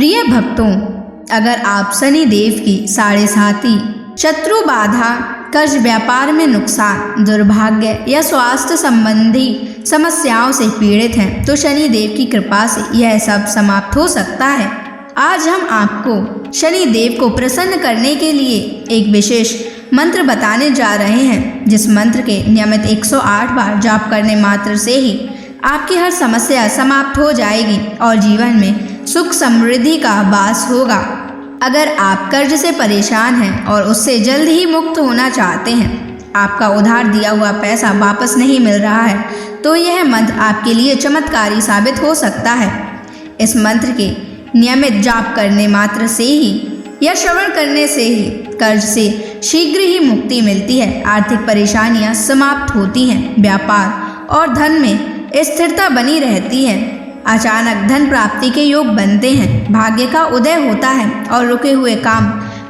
प्रिय भक्तों, अगर आप शनि देव की साढ़े साती, शत्रु बाधा, कर्ज, व्यापार में नुकसान, दुर्भाग्य या स्वास्थ्य संबंधी समस्याओं से पीड़ित हैं तो शनि देव की कृपा से यह सब समाप्त हो सकता है। आज हम आपको शनि देव को प्रसन्न करने के लिए एक विशेष मंत्र बताने जा रहे हैं, जिस मंत्र के नियमित 108 बार जाप करने मात्र से ही आपकी हर समस्या समाप्त हो जाएगी और जीवन में सुख समृद्धि का वास होगा। अगर आप कर्ज से परेशान हैं और उससे जल्द ही मुक्त होना चाहते हैं, आपका उधार दिया हुआ पैसा वापस नहीं मिल रहा है, तो यह मंत्र आपके लिए चमत्कारी साबित हो सकता है। इस मंत्र के नियमित जाप करने मात्र से ही या श्रवण करने से ही कर्ज से शीघ्र ही मुक्ति मिलती है, आर्थिक परेशानियां समाप्त होती हैं, व्यापार और धन में स्थिरता बनी रहती है, अचानक धन प्राप्ति के योग बनते हैं, भाग्य का उदय होता है और रुके हुए काम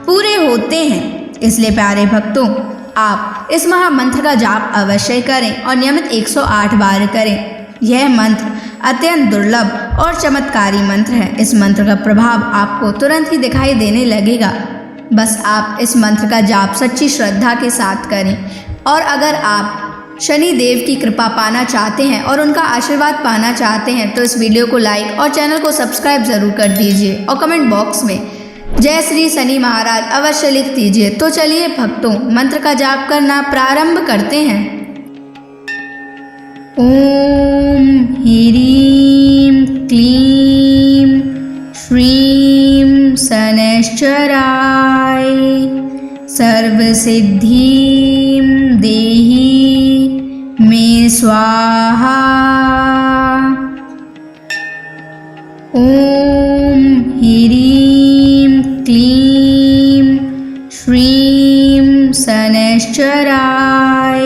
पूरे होते हैं। इसलिए प्यारे भक्तों, आप इस महामंत्र का जाप अवश्य करें और नियमित 108 बार करें। यह मंत्र अत्यंत दुर्लभ और चमत्कारी मंत्र है। इस मंत्र का प्रभाव आपको तुरंत ही दिखाई देने लगेगा। बस आप इस मंत्र का जाप सच्ची श्रद्धा के साथ करें। और अगर आप शनि देव की कृपा पाना चाहते हैं और उनका आशीर्वाद पाना चाहते हैं तो इस वीडियो को लाइक और चैनल को सब्सक्राइब जरूर कर दीजिए और कमेंट बॉक्स में जय श्री शनि महाराज अवश्य लिख दीजिए। तो चलिए भक्तों, मंत्र का जाप करना प्रारंभ करते हैं। ओम ह्रीं क्लीं श्रीं शनैश्चराय सर्वसिद्धिं देहि मे स्वाहा। ओम ह्रीं क्लीं श्रीं शनैश्चराय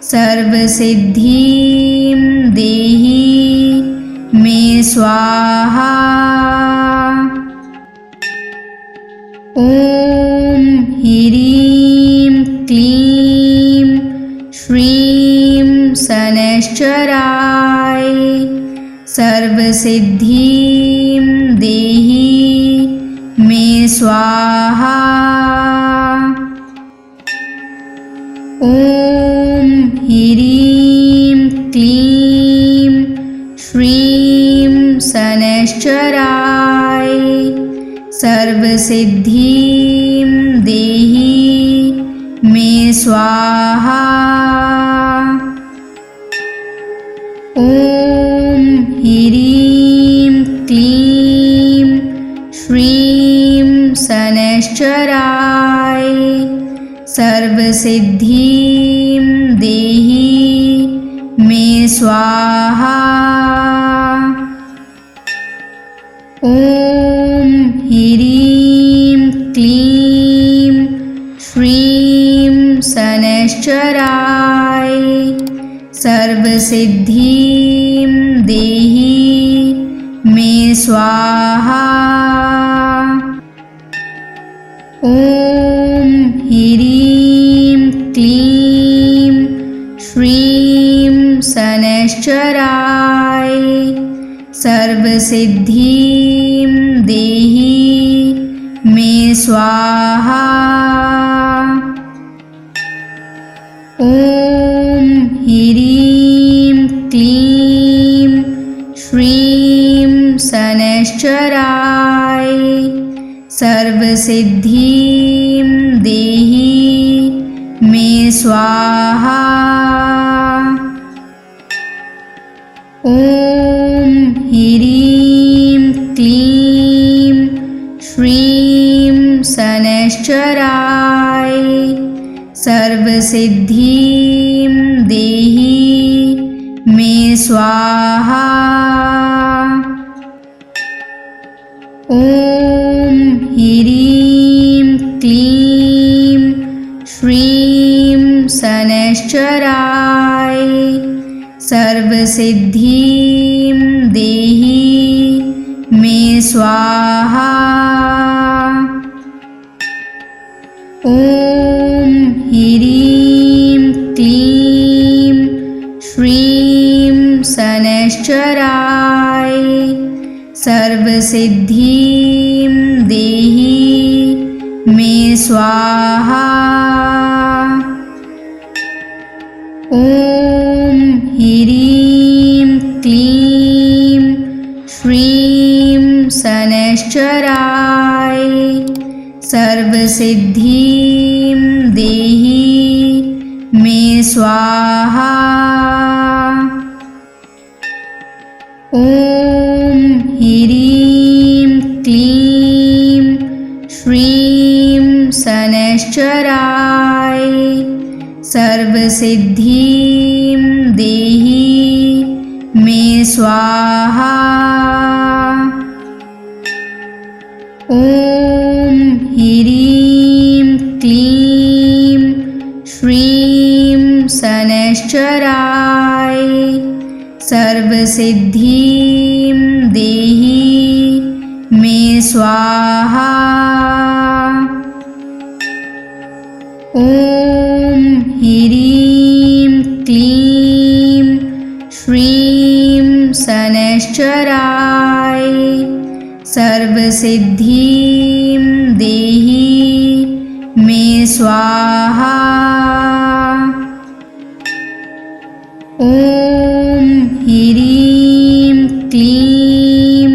सर्वसिद्धिं देहि मे स्वाहा। ओम ह्रीं क्लीं श्रीं शनैश्चराय सर्वसिद्धिं देहि मे स्वाहा। ओम ह्रीं क्लीं श्रीं शनैश्चराय सर्वसिद्धिं देहि मे स्वाहा। ओम ह्रीं क्लीं श्रीं शनैश्चराय सर्वसिद्धिं देहि मे स्वाहा। ओम ह्रीं क्लीं श्रीं शनैश्चराय सर्वसिद्धिं देहि मे स्वाहा। ओम ह्रीं क्लीं श्रीं शनैश्चराय सर्वसिद्धिं देहि मे स्वाहा। ओम ह्रीं क्लीं श्रीं शनैश्चराय सर्वसिद्धिं देहि मे स्वाहा। ओम ह्रीं क्लीं श्रीं शनैश्चराय सर्वसिद्धिं देहि मे स्वाहा। ओम ह्रीं क्लीं श्रीं शनैश्चराय सर्वसिद्धिं देहि मे स्वाहा। ओम ह्रीं क्लीं श्रीं शनैश्चराय सर्वसिद्धिं सर्वसिद्धिं देहि मे स्वाहा। ॐ ह्रीं क्लीं श्रीं शनैश्चराय सर्वसिद्धिं देहि मे स्वाहा। ॐ ह्रीं क्लीं श्रीं शनैश्चराय सर्वसिद्धिं देहि मे स्वाहा। ॐ ह्रीं क्लीं श्रीं शनैश्चराय सर्वसिद्धिं देहि मे स्वाहा। ॐ ह्रीं क्लीं श्रीं शनैश्चराय सर्वसिद्धिं देहि मे स्वाहा। ॐ ह्रीं क्लीं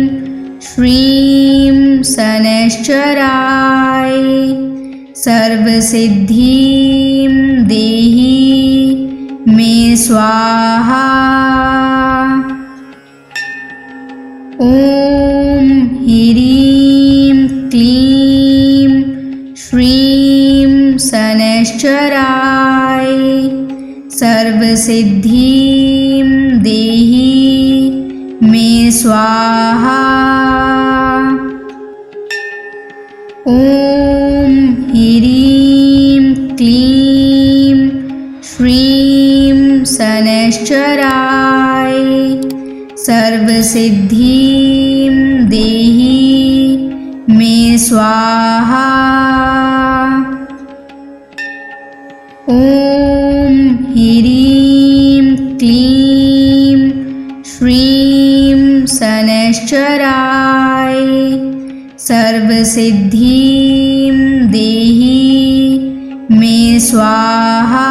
श्रीं शनैश्चराय सर्वसिद्धिं देहि मे स्वाहा। ॐ ह्रीं क्लीं श्रीं शनैश्चराय सर्वसिद्धिं देहि मे स्वाहा। ॐ ह्रीं क्लीं श्रीं शनैश्चराय सर्वसिद्धिं देहि मे स्वाहा। ॐ ह्रीं क्लीं श्रीं शनैश्चराय सर्वसिद्धिं देहि मे स्वाहा।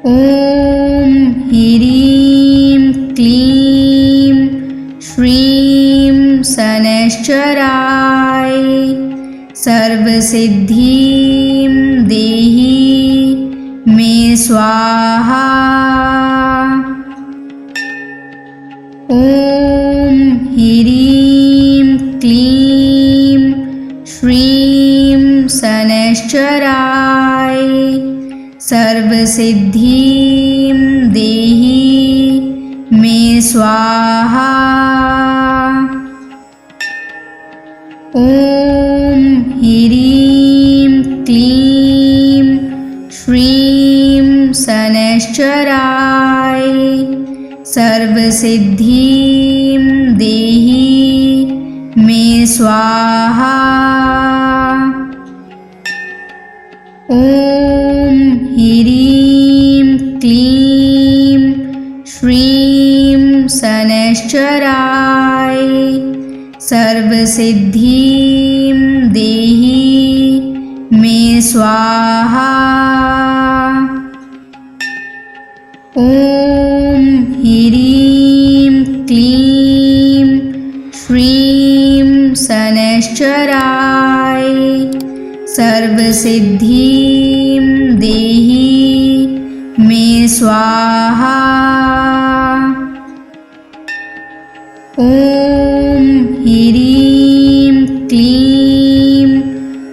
ॐ ह्रीं क्लीं श्रीं शनैश्चराय सर्वसिद्धिं देहि मे स्वाहा। ॐ ह्रीं क्लीं श्रीं शनैश्चराय सर्वसिद्धिं देहि मे स्वाहा। ॐ ह्रीं क्लीं श्रीं शनैश्चराय सर्वसिद्धिं देहि मे स्वाहा। ॐ ह्रीं क्लीं श्रीं शनैश्चराय सर्वसिद्धिं देहि मे स्वाहा। ॐ ह्रीं क्लीं श्रीं शनैश्चराय सर्वसिद्धिं देहि मे स्वाहा। ॐ ह्रीं क्लीं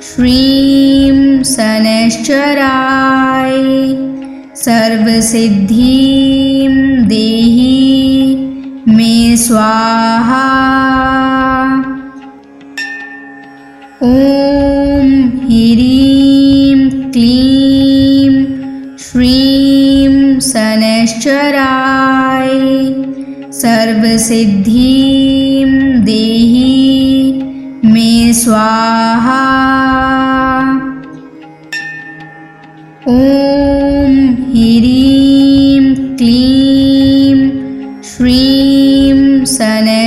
श्रीं शनैश्चराय सर्वसिद्धिं देहि मे स्वाहा। ॐ ह्रीं क्लीं श्रीं शनैश्चराय सर्वसिद्धिं देहि मे स्वाहा। ॐ ह्रीं क्लीं श्रीं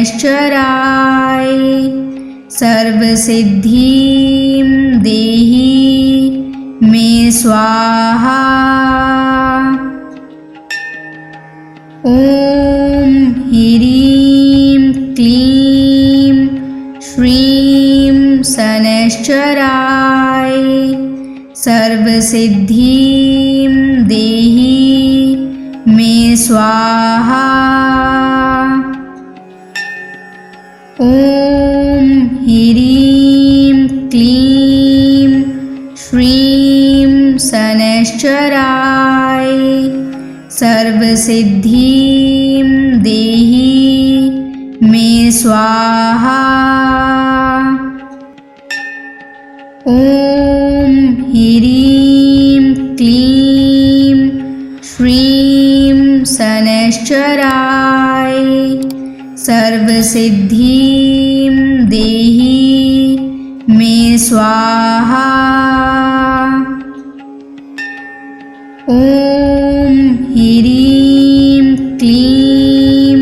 शनैश्चराय सर्वसिद्धिं देहि मे स्वाहा। ॐ ह्रीं क्लीं श्रीं शनैश्चराय सर्वसिद्धिं देहि मे स्वाहा। ॐ ह्रीं क्लीं श्रीं शनैश्चराय सर्वसिद्धिं देहि मे स्वाहा। ॐ ह्रीं क्लीं श्रीं शनैश्चराय सर्वसिद्धिं देहि मे स्वाहा। ॐ ह्रीं क्लीं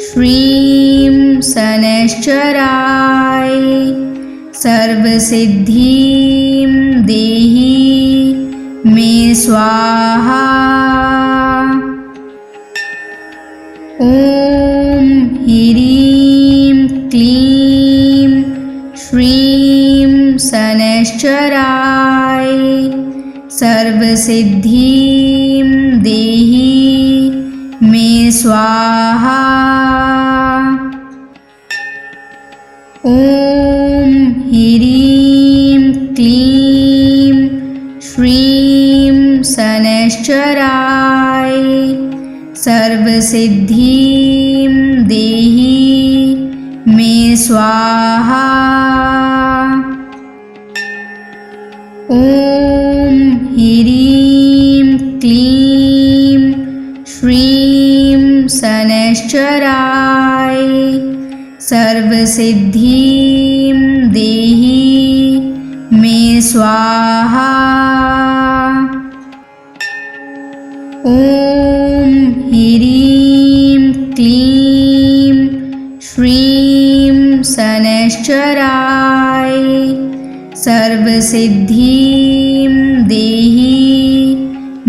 श्रीं शनैश्चराय सर्वसिद्धिं देहि मे स्वाहा। ॐ ह्रीं क्लीं श्रीं शनैश्चराय सर्वसिद्धिं देहि मे स्वाहा। ॐ ह्रीं क्लीं श्रीं शनैश्चराय सर्वसिद्धिं देहि मे स्वाहा। ॐ ह्रीं क्लीं श्रीं शनैश्चराय सर्वसिद्धिं देहि मे स्वाहा। ॐ ह्रीं क्लीं श्रीं शनैश्चराय सर्वसिद्धिं देहि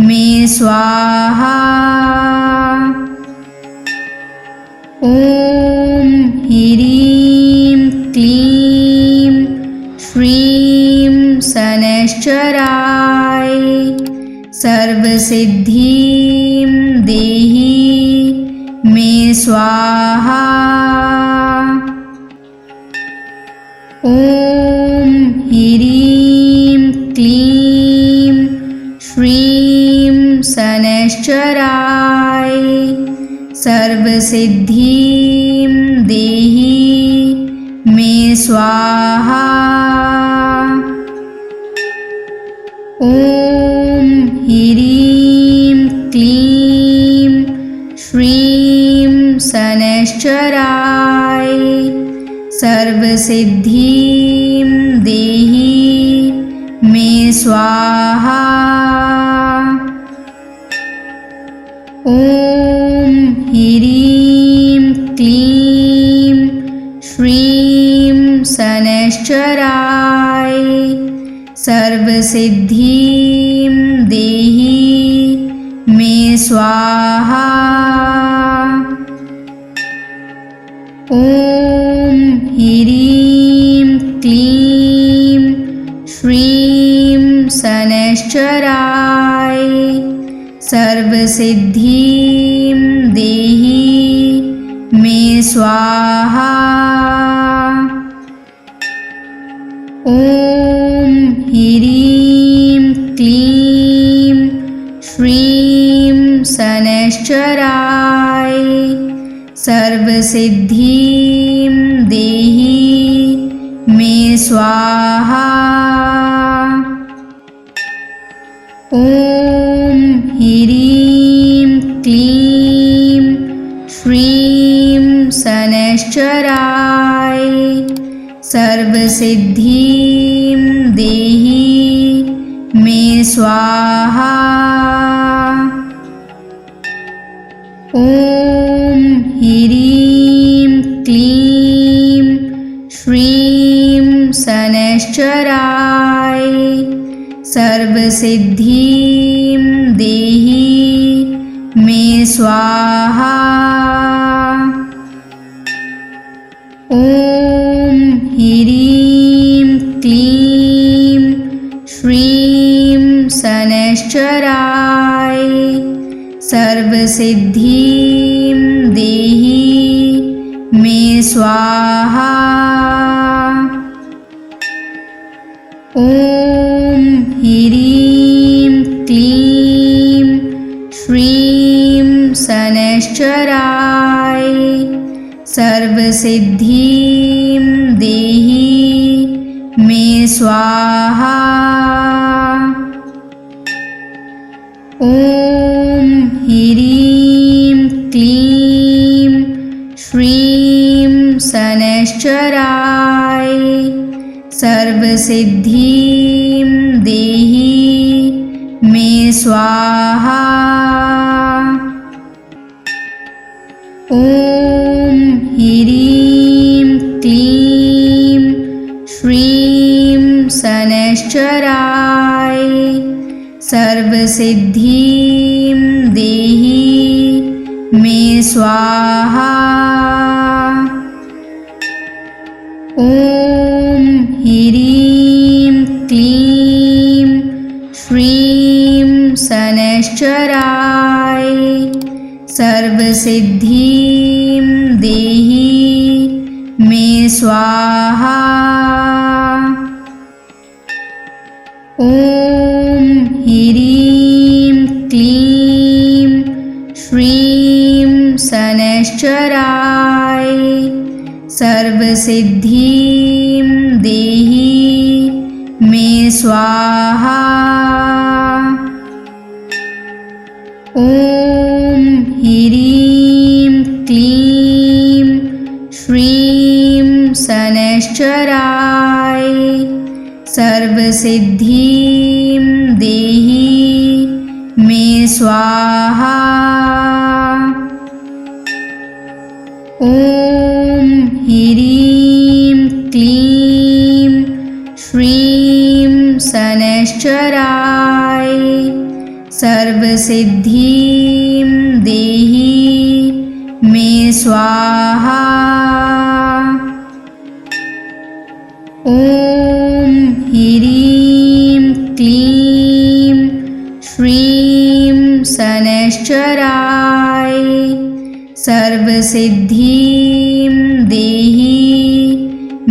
मे स्वाहा। ॐ ह्रीं क्लीं श्रीं शनैश्चराय सर्वसिद्धिं देहि मे स्वाहा। ॐ ह्रीं क्लीं श्रीं शनैश्चराय सर्वसिद्धिं देहि मे स्वाहा। ॐ ह्रीं क्लीं श्रीं शनैश्चराय सर्वसिद्धिं देहि मे स्वाहा। ॐ ह्रीं क्लीं श्रीं शनैश्चराय सर्वसिद्धिं देहि मे स्वाहा। ॐ ह्रीं क्लीं श्रीं शनैश्चराय सर्वसिद्धिं देहि मे स्वाहा। ॐ ह्रीं क्लीं श्रीं शनैश्चराय सर्वसिद्धिं देहि मे स्वाहा। ॐ ह्रीं क्लीं श्रीं शनैश्चराय सर्वसिद्धिं देहि मे स्वाहा। ॐ ह्रीं क्लीं श्रीं शनैश्चराय सर्वसिद्धिं देहि मे स्वाहा। ॐ ह्रीं क्लीं श्रीं शनैश्चराय सर्वसिद्धिं देहि मे स्वाहा। ॐ ह्रीं क्लीं श्रीं शनैश्चराय सर्वसिद्धिं देहि मे स्वाहा। ॐ ह्रीं क्लीं श्रीं शनैश्चराय सर्वसिद्धिं देहि मे स्वाहा। ॐ ह्रीं क्लीं श्रीं शनैश्चराय सर्वसिद्धिं देहि मे स्वाहा। ॐ ह्रीं क्लीं श्रीं शनैश्चराय सर्वसिद्धिं देहि मे स्वाहा। ॐ ह्रीं क्लीं श्रीं शनैश्चराय सर्वसिद्धिं देहि मे स्वाहा। ॐ ह्रीं क्लीं श्रीं शनैश्चराय सर्वसिद्धिं देहि मे स्वाहा। ॐ ह्रीं क्लीं श्रीं शनैश्चराय सर्वसिद्धिं देहि मे स्वाहा। ॐ ह्रीं क्लीं श्रीं शनैश्चराय सर्वसिद्धिं देहि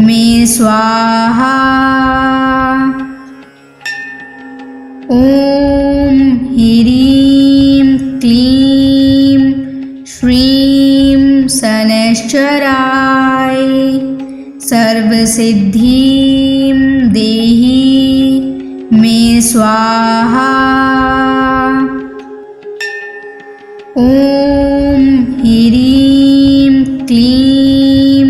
मे स्वाहा। ॐ ह्रीं क्लीं श्रीं शनैश्चराय सर्वसिद्धिं देहि मे स्वाहा। ॐ ह्रीं क्लीं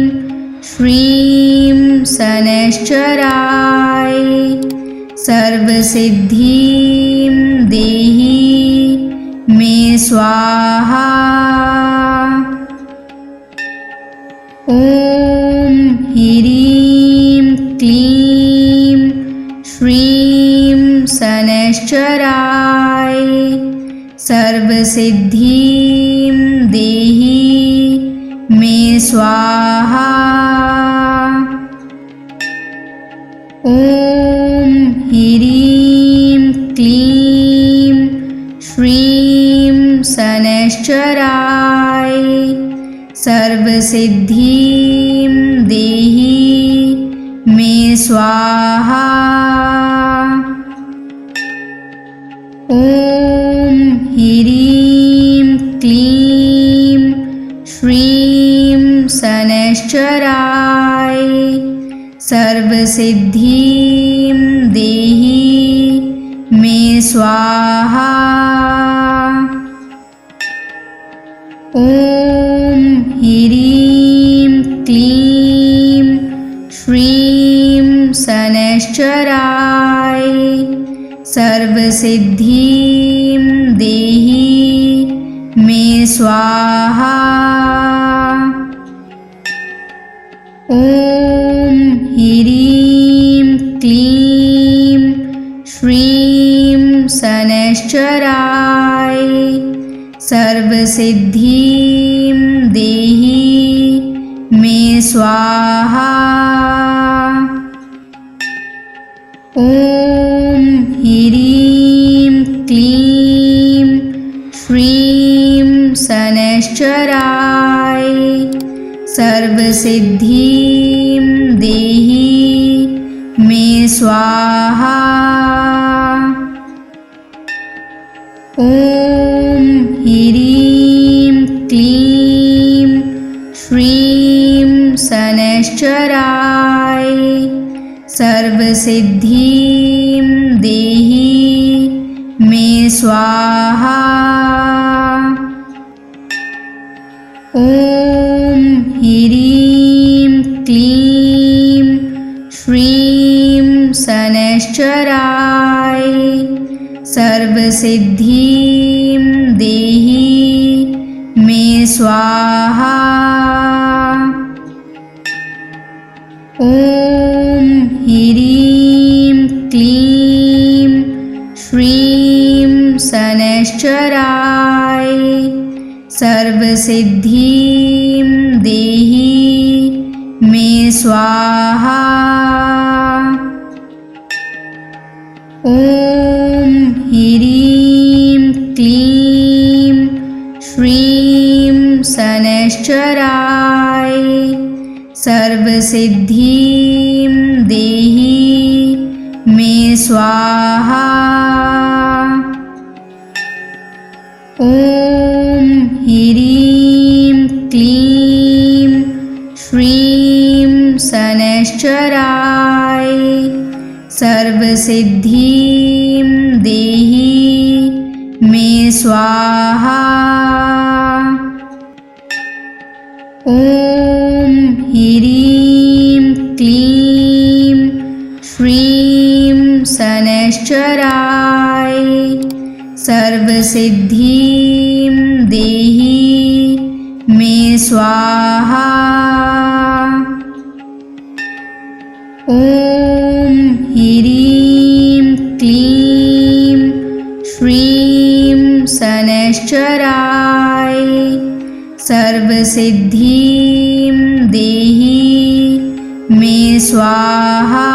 श्रीं शनैश्चराय सर्वसिद्धिं देहि मे स्वाहा। ॐ ह्रीं क्लीं श्रीं शनैश्चराय सर्वसिद्धिं देहि मे स्वाहा। ॐ ह्रीं क्लीं श्रीं शनैश्चराय सर्वसिद्धिं देहि मे स्वाहा। ॐ ह्रीं क्लीं श्रीं शनैश्चराय सर्वसिद्धिं देहि मे स्वाहा। ॐ ह्रीं क्लीं श्रीं शनैश्चराय सर्वसिद्धिं देहि मे स्वाहा। ॐ ॐ ह्रीं क्लीं श्रीं शनैश्चराय सर्वसिद्धिं देहि मे स्वाहा। ॐ ह्रीं क्लीं श्रीं शनैश्चराय सर्वसिद्धिं देहि मे स्वाहा। ॐ ह्रीं क्लीं श्रीं शनैश्चराय सर्वसिद्धिं देहि मे स्वाहा। ॐ ह्रीं क्लीं श्रीं शनैश्चराय सर्वसिद्धिं देहि मे स्वाहा। ॐ ह्रीं क्लीं श्रीं शनैश्चराय सर्वसिद्धिं देहि मे स्वाहा। ॐ ह्रीं क्लीं श्रीं शनैश्चराय सर्वसिद्धिं देहि मे स्वाहा। ॐ ह्रीं क्लीं श्रीं शनैश्चराय सर्वसिद्धिं देहि मे स्वाहा। ॐ ह्रीं क्लीं श्रीं शनैश्चराय सर्वसिद्धिं देहि मे स्वाहा। ॐ ह्रीं क्लीं श्रीं शनैश्चराय सर्वसिद्धिं देहि मे स्वाहा।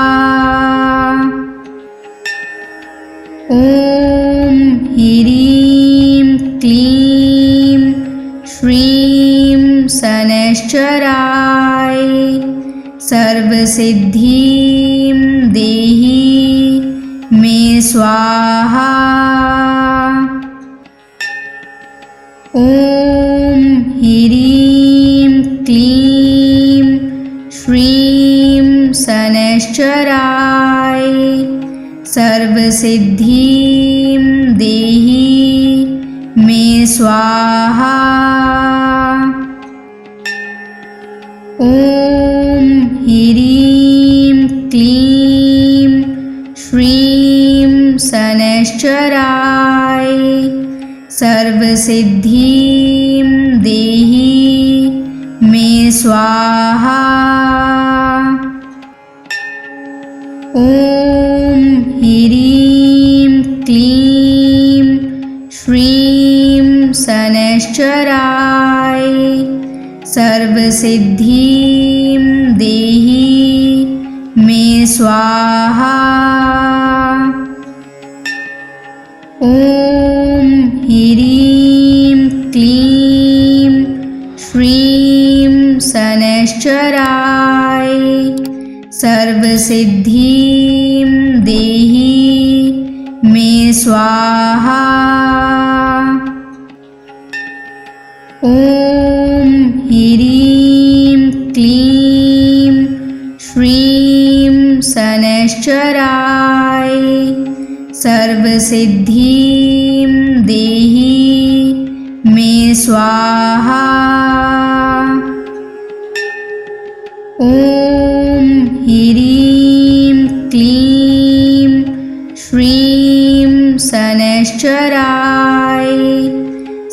ॐ ह्रीं क्लीं श्रीं शनैश्चराय सर्वसिद्धिं देहि मे स्वाहा। ॐ ह्रीं क्लीं श्रीं शनैश्चराय सर्वसिद्धिं देहि मे स्वाहा। ॐ ह्रीं क्लीं श्रीं शनैश्चराय सर्वसिद्धिं देहि मे स्वाहा। ॐ ह्रीं क्लीं श्रीं शनैश्चराय सर्वसिद्धिं देहि मे स्वाहा। ॐ ह्रीं क्लीं श्रीं शनैश्चराय सर्वसिद्धिं देहि मे स्वाहा। ॐ ह्रीं क्लीं श्रीं शनैश्चराय सर्वसिद्धिं देहि मे स्वाहा। ॐ ह्रीं क्लीं श्रीं शनैश्चराय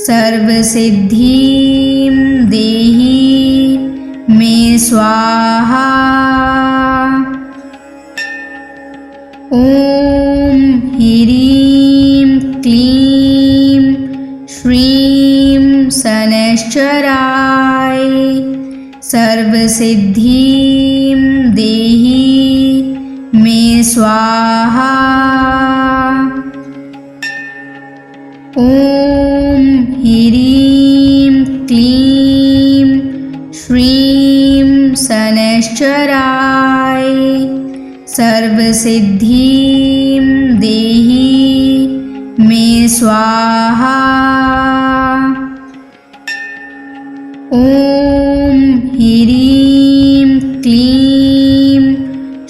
सर्वसिद्धिं देहि मे स्वाहा। ॐ ह्रीं क्लीं श्रीं शनैश्चराय सर्वसिद्धिं देहि मे स्वाहा। ॐ ह्रीं क्लीं श्रीं शनैश्चराय सर्वसिद्धिं देहि मे स्वाहा। ॐ ह्रीं क्लीं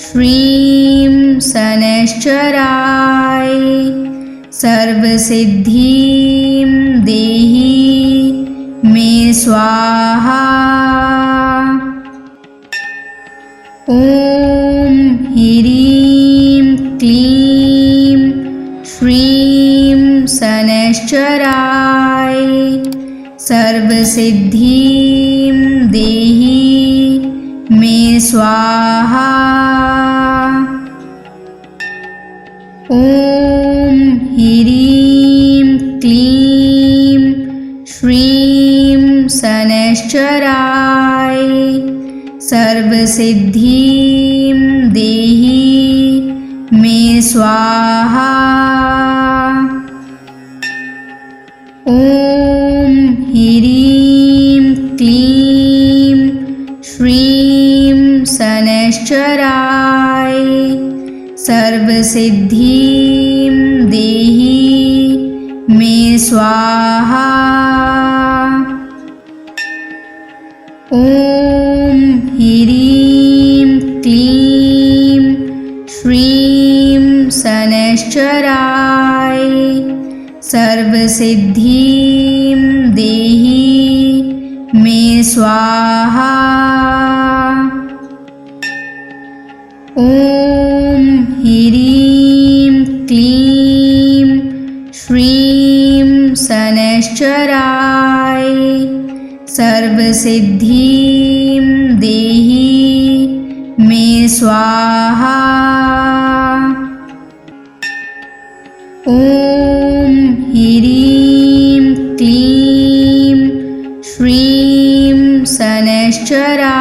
श्रीं शनैश्चराय सर्वसिद्धिं देहि मे स्वाहा। ॐ ह्रीं क्लीं श्रीं शनैश्चराय सर्वसिद्धिं देहि मे स्वाहा। ॐ ह्रीं क्लीं श्रीं शनैश्चराय सर्वसिद्धिं देहि मे स्वाहा। ॐ ह्रीं क्लीं श्रीं शनैश्चराय सर्वसिद्धिं देहि मे स्वाहा। ॐ ह्रीं क्लीं श्रीं शनैश्चराय सर्वसिद्धिं देहि मे स्वाहा। ॐ ह्रीं क्लीं श्रीं शनैश्चराय सर्वसिद्धिं देहि मे स्वाहा। ॐ ह्रीं क्लीं श्रीं शनैश्चराय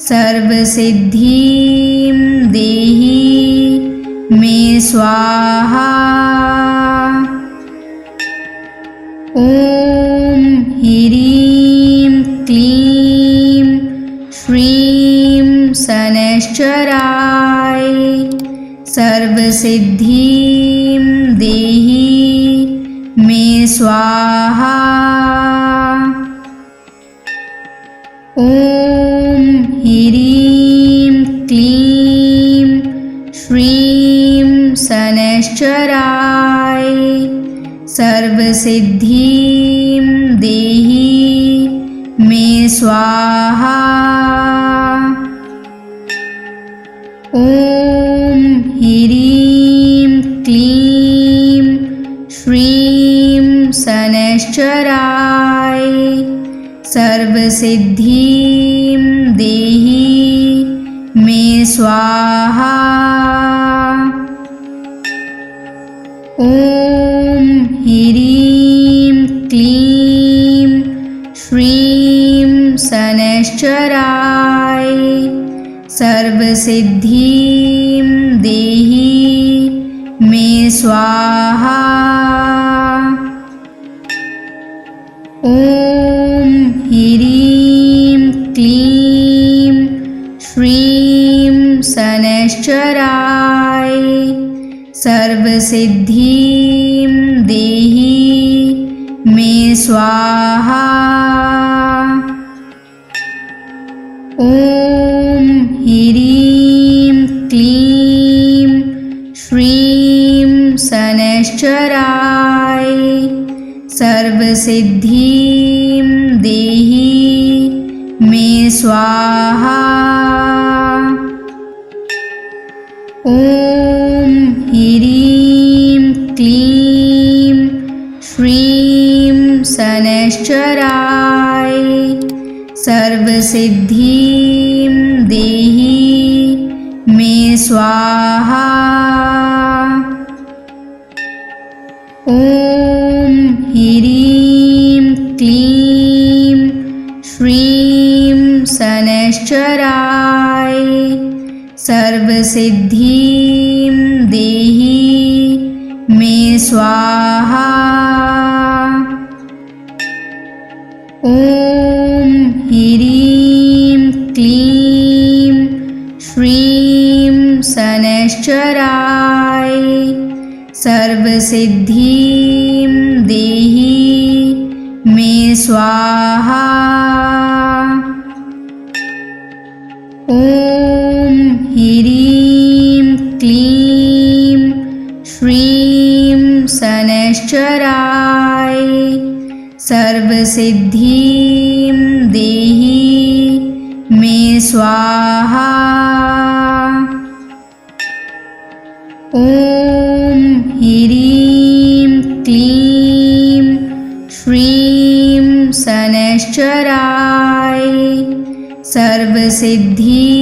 सर्वसिद्धिं देहि मे स्वाहा। ॐ ह्रीं क्लीं श्रीं शनैश्चराय सर्वसिद्धिं देहि मे स्वाहा। ॐ ह्रीं क्लीं श्रीं शनैश्चराय सर्वसिद्धिं देहि मे स्वाहा। ॐ ह्रीं क्लीं श्रीं शनैश्चराय सर्वसिद्धिं देहि मे स्वाहा। ॐ ह्रीं क्लीं श्रीं शनैश्चराय सर्वसिद्धिं देहि मे स्वाहा। ॐ ह्रीं क्लीं श्रीं शनैश्चराय सर्वसिद्धिं देहि मे स्वाहा। ॐ ह्रीं क्लीं श्रीं शनैश्चराय सर्वसिद्धिं देहि मे स्वाहा। ॐ ह्रीं क्लीं श्रीं शनैश्चराय सर्वसिद्धिं देहि मे स्वाहा। ॐ ह्रीं क्लीं श्रीं शनैश्चराय सर्वसिद्धिं देहि मे स्वाहा। ॐ ह्रीं क्लीं श्रीं शनैश्चराय सर्वसिद्धिं देहि मे स्वाहा। ॐ ह्रीं क्लीं श्रीं शनैश्चराय सर्वसिद्धिं देहि मे स्वाहा। ॐ ह्रीं क्लीं श्रीं शनैश्चराय सर्वसिद्धिं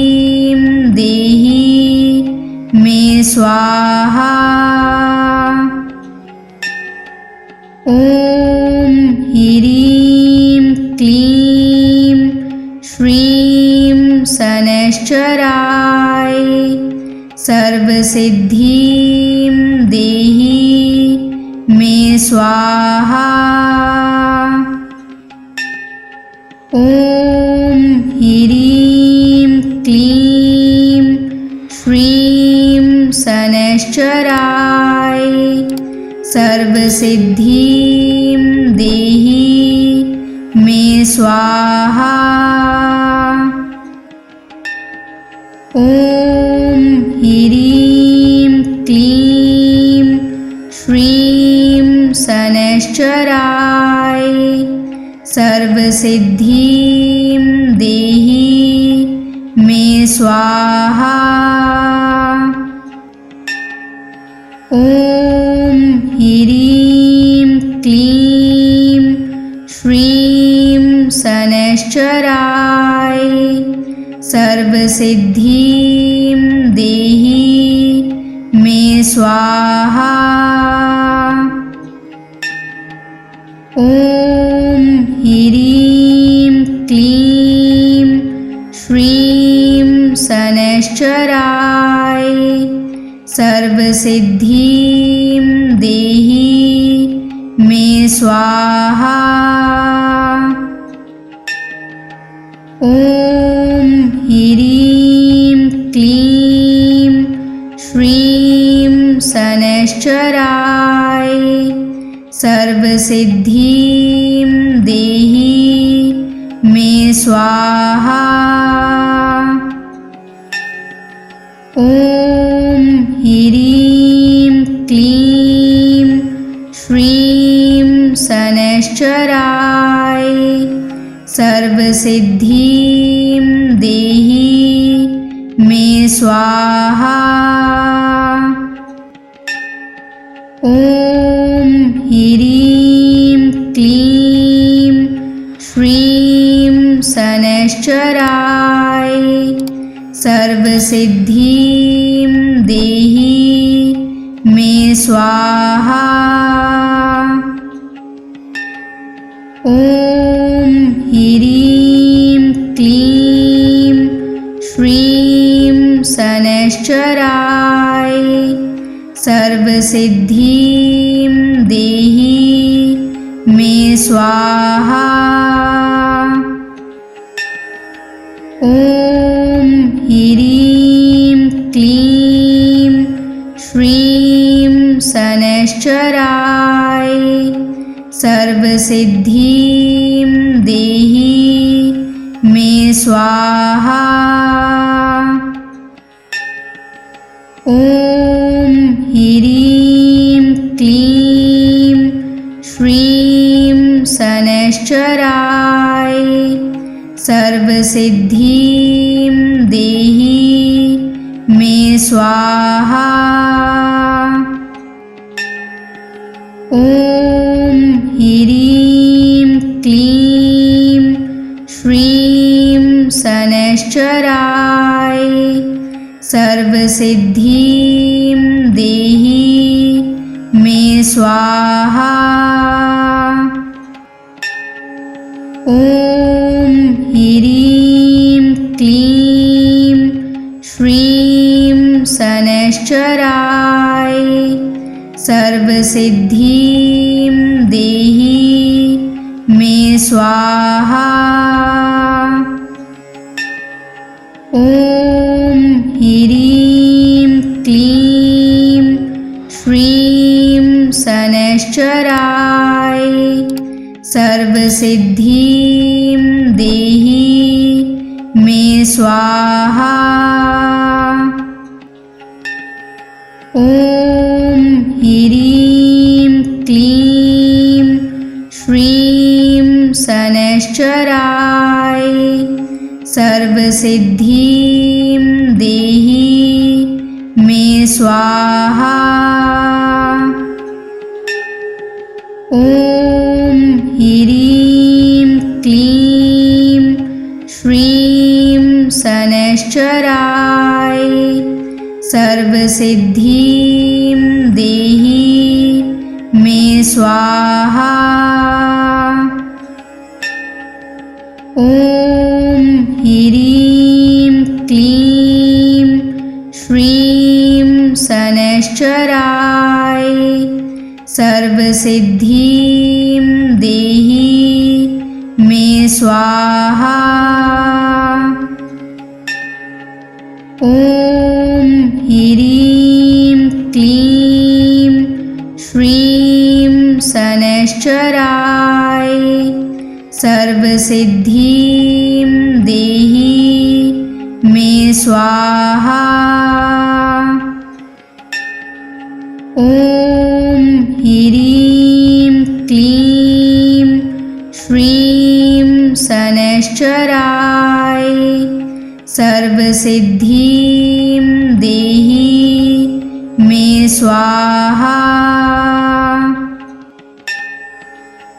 देहि मे स्वाहा। ॐ ह्रीं क्लीं श्रीं शनैश्चराय सर्वसिद्धिं देहि मे स्वाहा। ॐ ह्रीं क्लीं श्रीं शनैश्चराय सर्वसिद्धिं देहि मे स्वाहा। ॐ ह्रीं क्लीं श्रीं शनैश्चराय सर्वसिद्धिं देहि मे स्वाहा। ॐ ह्रीं क्लीं श्रीं शनैश्चराय सर्वसिद्धिं देहि मे स्वाहा। ॐ ह्रीं क्लीं श्रीं शनैश्चराय सर्वसिद्धिं देहि मे स्वाहा। ॐ ह्रीं क्लीं श्रीं शनैश्चराय सर्वसिद्धिं देहि मे स्वाहा। ॐ ह्रीं क्लीं श्रीं शनैश्चराय सर्वसिद्धिं देहि मे स्वाहा। ॐ ह्रीं क्लीं श्रीं शनैश्चराय सर्वसिद्धिं देहि मे स्वाहा। ॐ ह्रीं क्लीं श्रीं शनैश्चराय सर्वसिद्धिं देहि मे स्वाहा। ॐ ह्रीं क्लीं श्रीं शनैश्चराय सर्वसिद्धिं देहि मे स्वाहा। ॐ ह्रीं क्लीं श्रीं शनैश्चराय सर्वसिद्धिं देहि मे स्वाहा। ॐ ह्रीं क्लीं श्रीं शनैश्चराय सर्वसिद्धिं देहि मे स्वाहा। ॐ ह्रीं क्लीं श्रीं शनैश्चराय सर्वसिद्धिं देहि मे स्वाहा। ॐ ह्रीं क्लीं श्रीं शनैश्चराय सर्वसिद्धिं देहि मे स्वाहा। ॐ ह्रीं क्लीं श्रीं शनैश्चराय सर्वसिद्धिं देहि मे स्वाहा। ॐ ह्रीं क्लीं श्रीं शनैश्चराय सर्वसिद्धिं देहि मे स्वाहा। ॐ ह्रीं क्लीं श्रीं शनैश्चराय सर्वसिद्धिं देहि मे स्वाहा। ॐ ह्रीं क्लीं श्रीं शनैश्चराय सर्वसिद्धिं देहि मे स्वाहा। ॐ ह्रीं क्लीं श्रीं शनैश्चराय सर्वसिद्धिं देहि मे स्वाहा।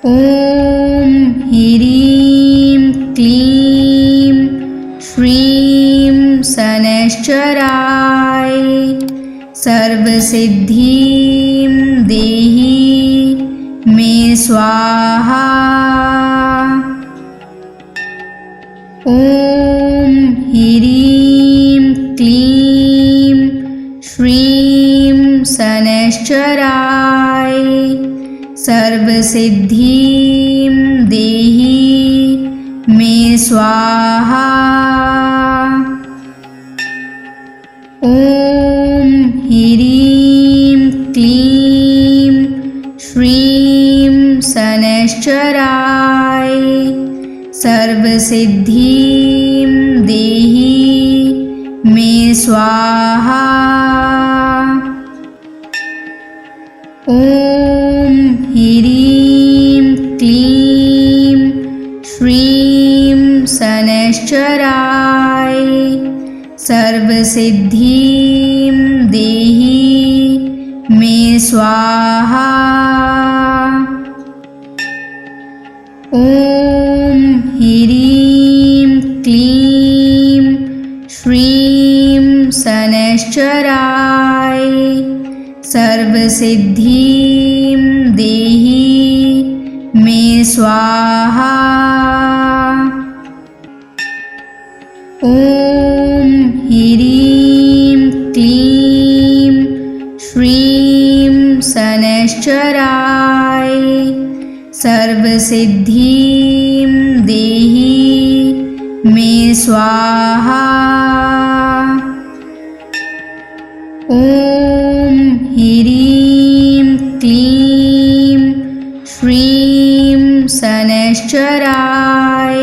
ॐ ह्रीं क्लीं श्रीं शनैश्चराय सर्वसिद्धिं देहि मे स्वाहा। ॐ ह्रीं क्लीं श्रीं शनैश्चराय सर्वसिद्धिं देहि मे स्वाहा। ॐ ह्रीं क्लीं श्रीं शनैश्चराय सर्वसिद्धिं देहि मे स्वाहा। ॐ ह्रीं क्लीं श्रीं शनैश्चराय सर्वसिद्धिं देहि मे स्वाहा। ॐ ह्रीं क्लीं श्रीं शनैश्चराय सर्वसिद्धिं देहि मे स्वाहा। ॐ ह्रीं क्लीं श्रीं शनैश्चराय सर्वसिद्धिं देहि मे स्वाहा। ॐ ह्रीं क्लीं श्रीं शनैश्चराय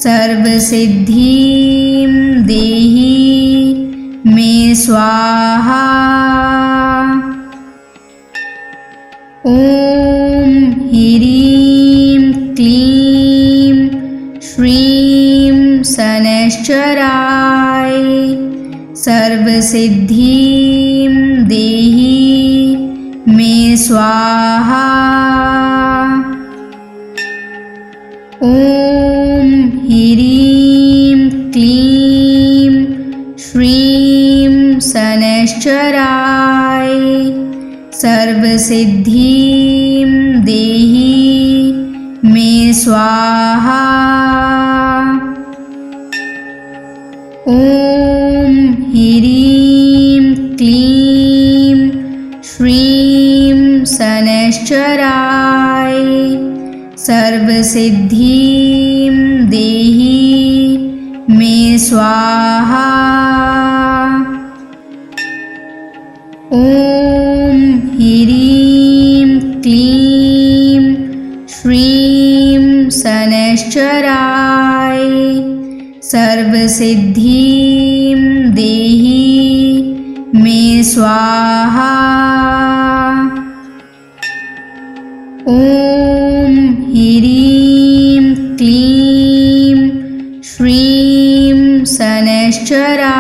सर्वसिद्धिं देहि मे स्वाहा। ॐ ह्रीं क्लीं श्रीं शनैश्चराय सर्वसिद्धिं देहि मे स्वाहा। ॐ ह्रीं क्लीं सर्वसिद्धिं देहि मे स्वाहा। ॐ ह्रीं क्लीं श्रीं शनैश्चराय सर्वसिद्धिं देहि मे स्वाहा। ॐ ह्रीं क्लीं श्रीं शनैश्चराय सर्वसिद्धिं देहि मे स्वाहा। ॐ ह्रीं क्लीं श्रीं शनैश्चराय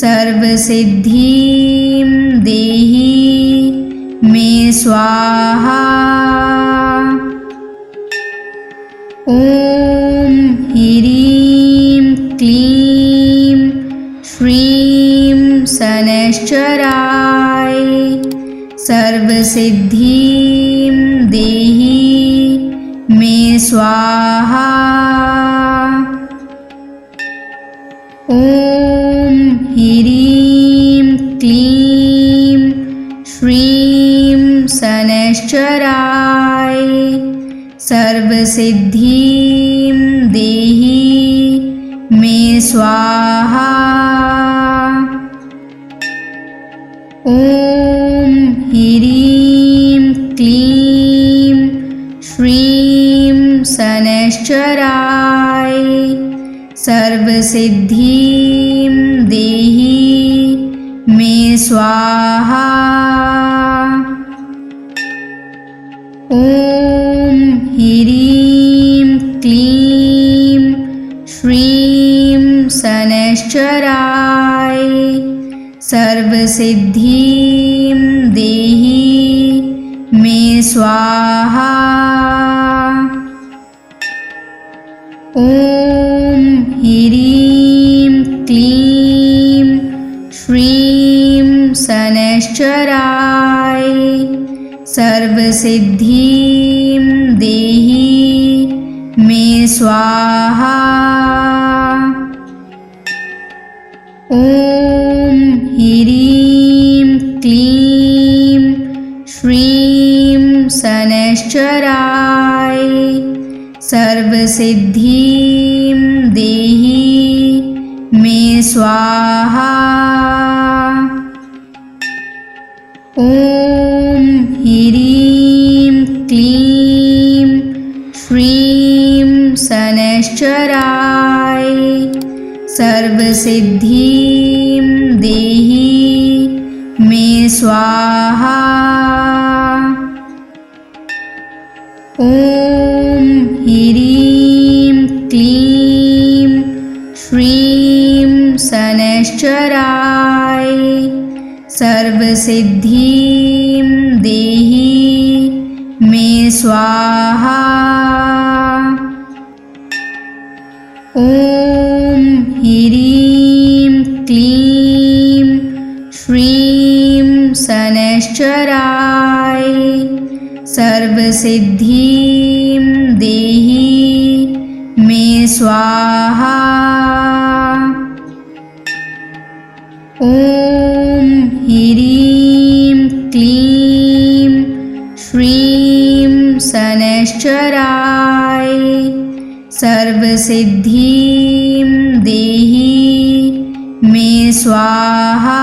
सर्वसिद्धिं देहि मे स्वाहा। ॐ ह्रीं क्लीं श्रीं शनैश्चराय सर्वसिद्धिं देहि मे स्वाहा। ॐ ह्रीं क्लीं श्रीं शनैश्चराय सर्वसिद्धिं देहि मे स्वाहा। ॐ ह्रीं क्लीं श्रीं शनैश्चराय सर्वसिद्धिं देहि मे स्वाहा। ॐ ह्रीं क्लीं श्रीं शनैश्चराय सर्वसिद्धिं देहि मे स्वाहा। ॐ ह्रीं क्लीं श्रीं शनैश्चराय सर्वसिद्धिं देहि मे स्वाहा। ॐ ह्रीं क्लीं श्रीं शनैश्चराय सर्वसिद्धिं देहि मे स्वाहा। ॐ ह्रीं क्लीं श्रीं शनैश्चराय सर्वसिद्धिं देहि मे स्वाहा। ॐ ह्रीं क्लीं श्रीं शनैश्चराय सर्वसिद्धिं देहि मे स्वाहा। ॐ ह्रीं क्लीं श्रीं शनैश्चराय सर्वसिद्धिं देहि मे स्वाहा। ॐ ह्रीं क्लीं श्रीं शनैश्चराय सर्वसिद्धिं देहि मे स्वाहा।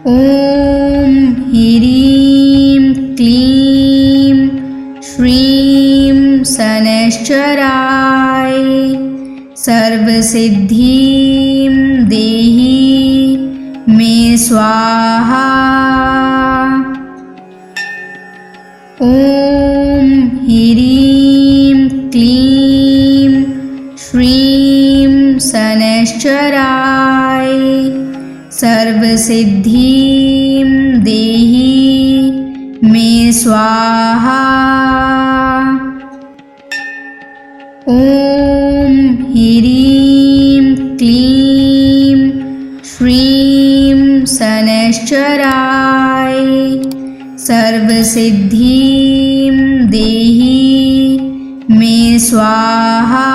ॐ ह्रीं क्लीं श्रीं शनैश्चराय सर्वसिद्धिं देहि मे स्वाहा। ॐ ह्रीं क्लीं श्रीं शनैश्चराय सर्वसिद्धिं देहि मे स्वाहा। ॐ ह्रीं क्लीं श्रीं शनैश्चराय सर्वसिद्धिं देहि मे स्वाहा।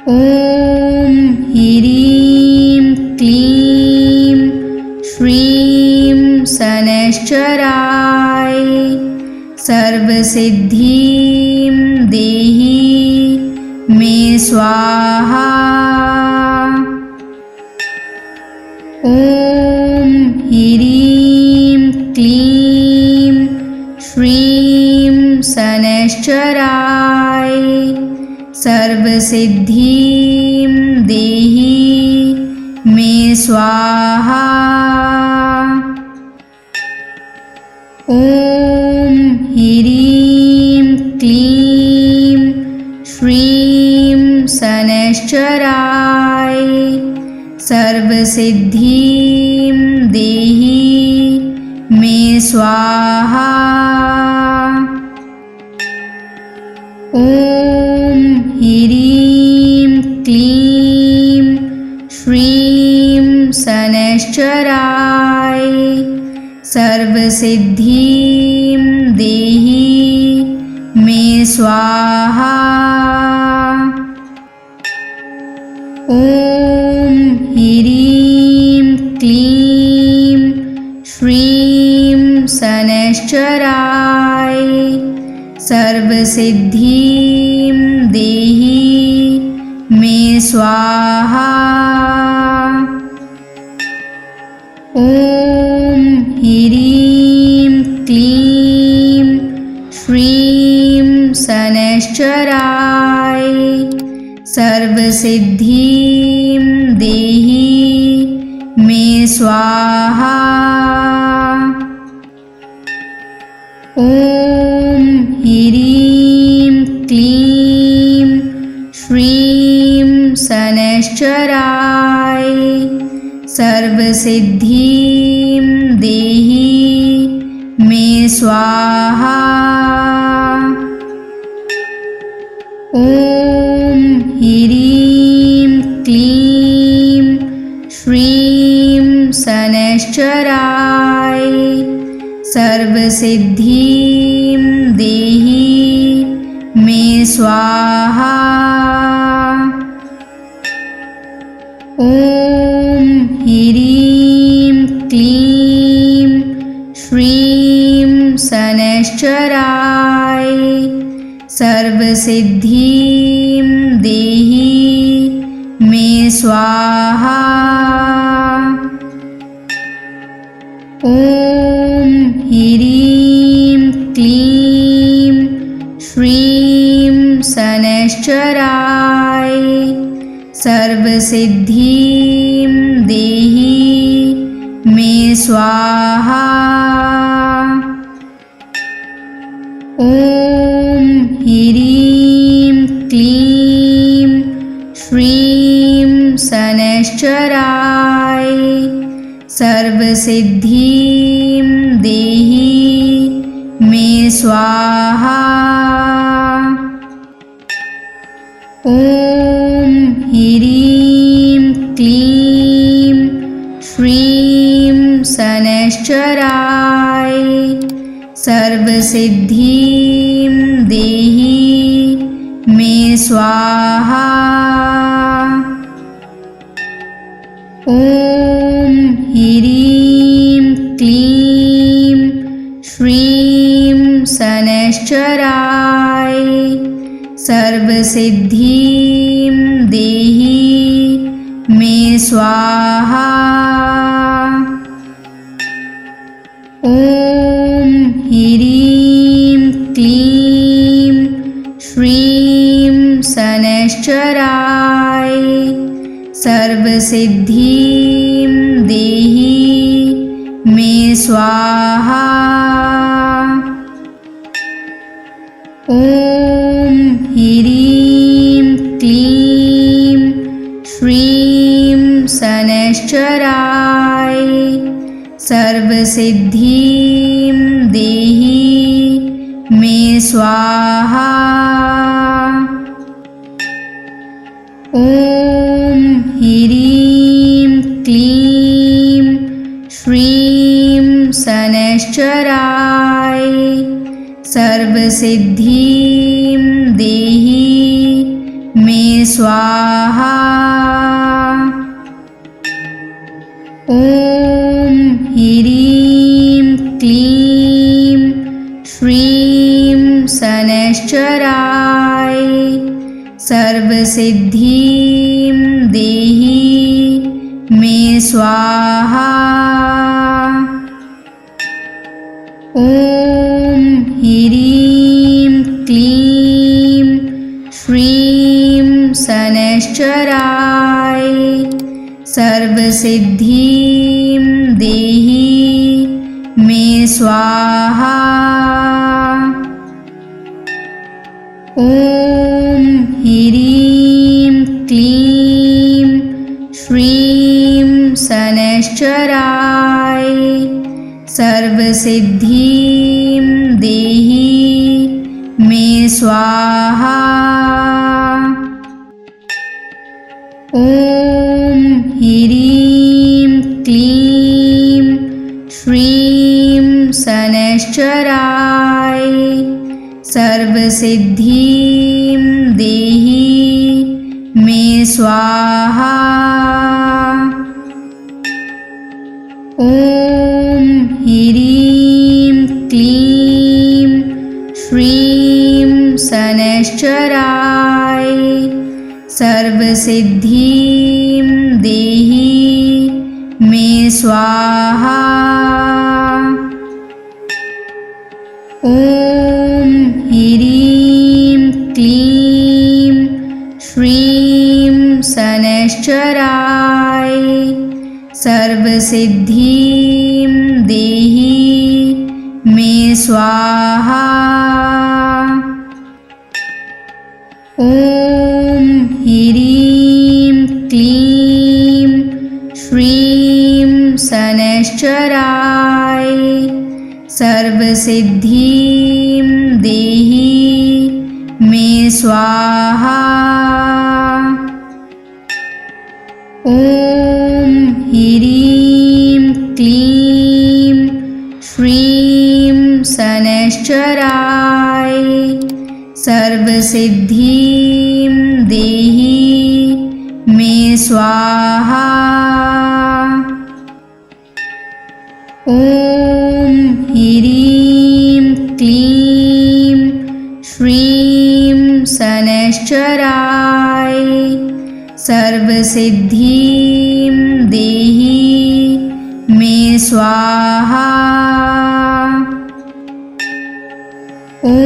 ॐ ह्रीं क्लीं श्रीं शनैश्चराय सर्वसिद्धिं देहि मे स्वाहा। ॐ ह्रीं क्लीं श्रीं शनैश्चराय सर्वसिद्धिं देहि मे स्वाहा। ॐ ह्रीं क्लीं श्रीं शनैश्चराय सर्वसिद्धिं देहि मे स्वाहा। ॐ ह्रीं क्लीं श्रीं शनैश्चराय सर्वसिद्धिं देहि मे स्वाहा। ॐ ह्रीं क्लीं श्रीं शनैश्चराय सर्वसिद्धिं देहि मे स्वाहा। ॐ ह्रीं क्लीं श्रीं शनैश्चराय सर्वसिद्धिं देहि मे स्वाहा। ॐ ह्रीं क्लीं श्रीं शनैश्चराय सर्वसिद्धिं देहि मे स्वाहा। ॐ ह्रीं क्लीं श्रीं शनैश्चराय सर्वसिद्धिं देहि मे स्वाहा। ॐ ह्रीं क्लीं श्रीं शनैश्चराय सर्वसिद्धिं देहि मे स्वाहा। ॐ ह्रीं क्लीं श्रीं शनैश्चराय सर्वसिद्धिं देहि मे स्वाहा। ॐ ह्रीं क्लीं श्रीं शनैश्चराय सर्वसिद्धिं देहि मे स्वाहा। ॐ ह्रीं क्लीं श्रीं शनैश्चराय सर्वसिद्धिं देहि मे स्वाहा। ॐ ह्रीं क्लीं श्रीं शनैश्चराय सर्वसिद्धिं देहि मे स्वाहा। ॐ ह्रीं क्लीं श्रीं शनैश्चराय सर्वसिद्धिं देहि मे स्वाहा। ॐ ह्रीं क्लीं श्रीं शनैश्चराय सर्वसिद्धिं देहि मे स्वाहा। ॐ ह्रीं क्लीं श्रीं शनैश्चराय सर्वसिद्धिं देहि मे स्वाहा। ॐ ह्रीं क्लीं श्रीं शनैश्चराय सर्वसिद्धिं देहि मे स्वाहा। ॐ ह्रीं क्लीं श्रीं शनैश्चराय सर्वसिद्धिं देहि मे स्वाहा। ॐ ह्रीं क्लीं श्रीं शनैश्चराय सर्वसिद्धिं देहि मे स्वाहा। ॐ ह्रीं क्लीं श्रीं शनैश्चराय सर्वसिद्धिं देहि मे स्वाहा। ॐ ह्रीं क्लीं श्रीं शनैश्चराय सर्वसिद्धिं देहि मे स्वाहा। ॐ ह्रीं क्लीं श्रीं शनैश्चराय सर्वसिद्धिं देहि मे स्वाहा। ॐ ह्रीं क्लीं श्रीं शनैश्चराय सर्वसिद्धिं देहि मे स्वाहा। ॐ ह्रीं क्लीं श्रीं शनैश्चराय सर्वसिद्धिं देहि मे स्वाहा। ॐ ह्रीं क्लीं श्रीं शनैश्चराय सर्वसिद्धिं देहि मे स्वाहा। ॐ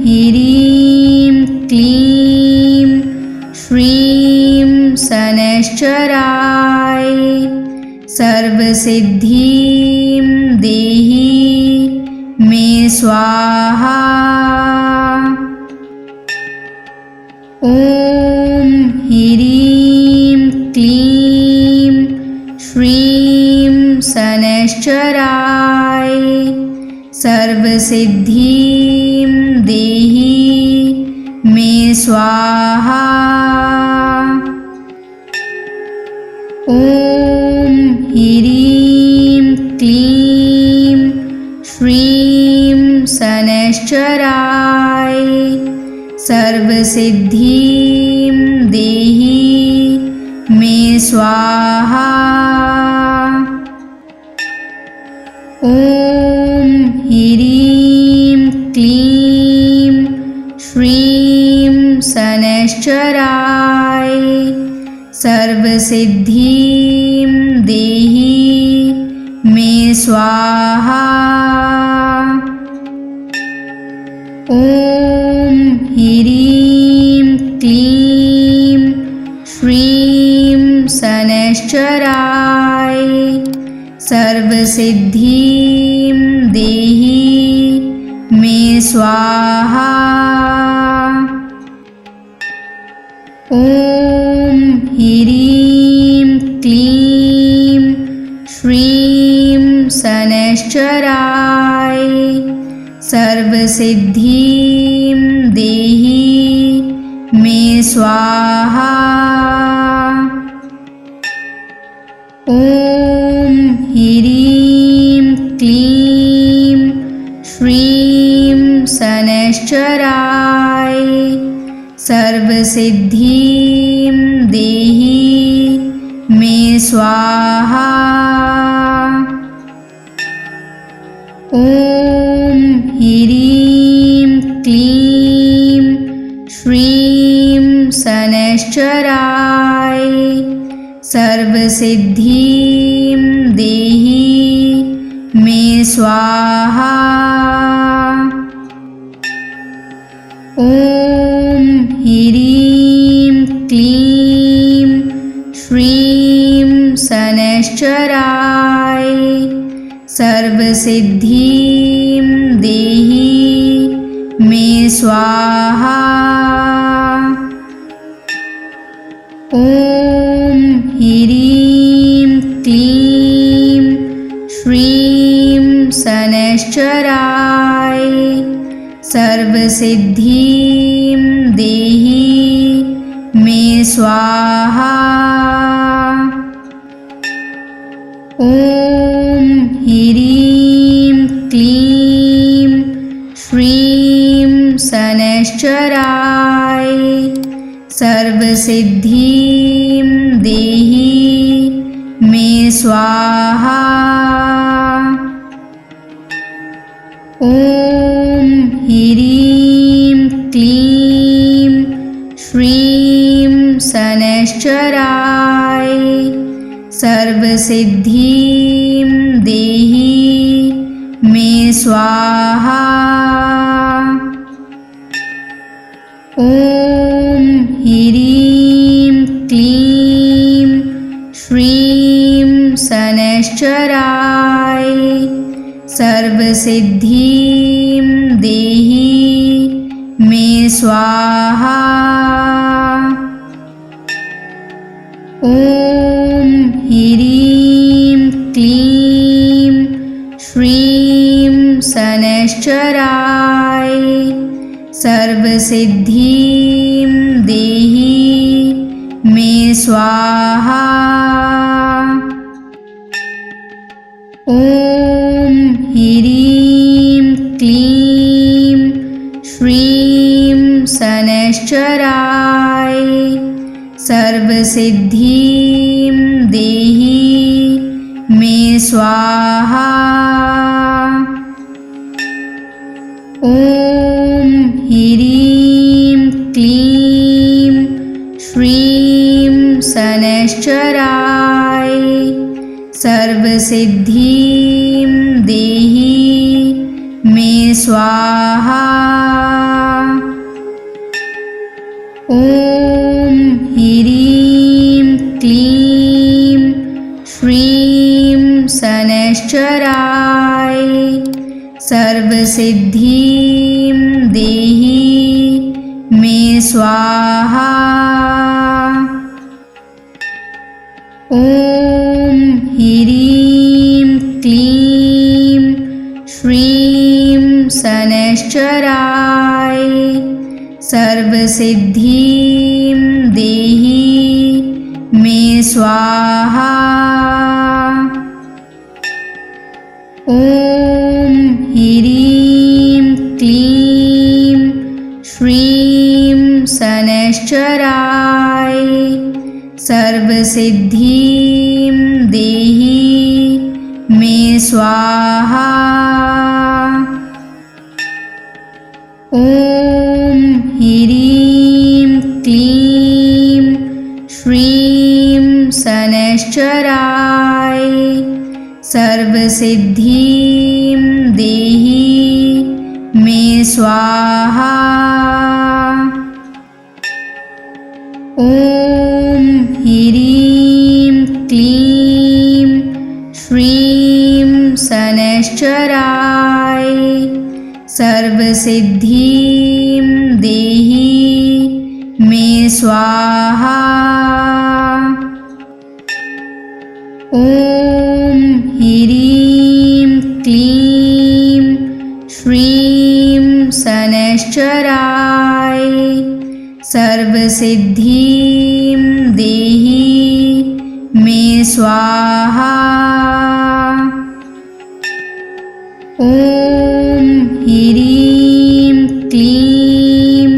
ह्रीं क्लीं श्रीं शनैश्चराय सर्वसिद्धिं देहि मे स्वाहा। ॐ ह्रीं क्लीं श्रीं शनैश्चराय सर्वसिद्धिं देहि मे स्वाहा। ॐ ह्रीं क्लीं श्रीं शनैश्चराय सर्वसिद्धिं देहि मे स्वाहा। ॐ ह्रीं क्लीं श्रीं शनैश्चराय सर्वसिद्धिं देहि मे स्वाहा। ॐ ह्रीं क्लीं श्रीं शनैश्चराय सर्वसिद्धिं देहि मे स्वाहा। ॐ ह्रीं क्लीं श्रीं शनैश्चराय सर्वसिद्धिं देहि मे स्वाहा। ॐ ॐ ह्रीं क्लीं श्रीं शनैश्चराय सर्वसिद्धिं देहि मे स्वाहा। ॐ ह्रीं क्लीं श्रीं शनैश्चराय सर्वसिद्धिं देहि मे स्वाहा। ॐ ह्रीं क्लीं श्रीं शनैश्चराय सर्वसिद्धिं देहि मे स्वाहा। ॐ ह्रीं क्लीं श्रीं शनैश्चराय सर्वसिद्धिं देहि मे स्वाहा। ॐ ह्रीं क्लीं श्रीं शनैश्चराय सर्वसिद्धिं देहि मे स्वाहा। ॐ ह्रीं क्लीं श्रीं शनैश्चराय सर्वसिद्धिं देहि मे स्वाहा। ॐ ह्रीं क्लीं श्रीं शनैश्चराय सर्वसिद्धिं देहि मे स्वाहा। ॐ ह्रीं क्लीं श्रीं शनैश्चराय सर्वसिद्धिं देहि मे स्वाहा। ॐ ह्रीं क्लीं श्रीं शनैश्चराय सर्वसिद्धिं देहि मे स्वाहा। ॐ ह्रीं क्लीं श्रीं शनैश्चराय सर्वसिद्धिं देहि मे स्वाहा। ॐ ह्रीं क्लीं श्रीं शनैश्चराय सर्वसिद्धिं देहि मे स्वाहा। ॐ ह्रीं क्लीं श्रीं शनैश्चराय सर्वसिद्धिं देहि मे स्वाहा। ॐ ह्रीं क्लीं श्रीं शनैश्चराय सर्वसिद्धिं देहि मे स्वाहा। ॐ ह्रीं क्लीं श्रीं शनैश्चराय सर्वसिद्धिं देहि मे स्वाहा। ॐ ह्रीं क्लीं श्रीं शनैश्चराय सर्वसिद्धिं देहि मे स्वाहा। ॐ ह्रीं क्लीं श्रीं शनैश्चराय सर्वसिद्धिं देहि मे स्वाहा। ॐ ह्रीं क्लीं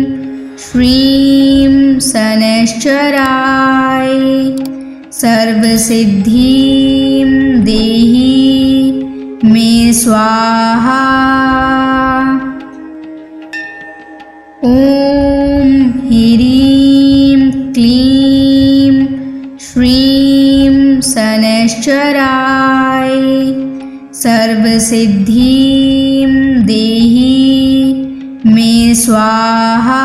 श्रीं शनैश्चराय सर्वसिद्धिं देहि मे स्वाहा। ॐ ह्रीं क्लीं श्रीं शनैश्चराय सर्वसिद्धिं देहि मे स्वाहा।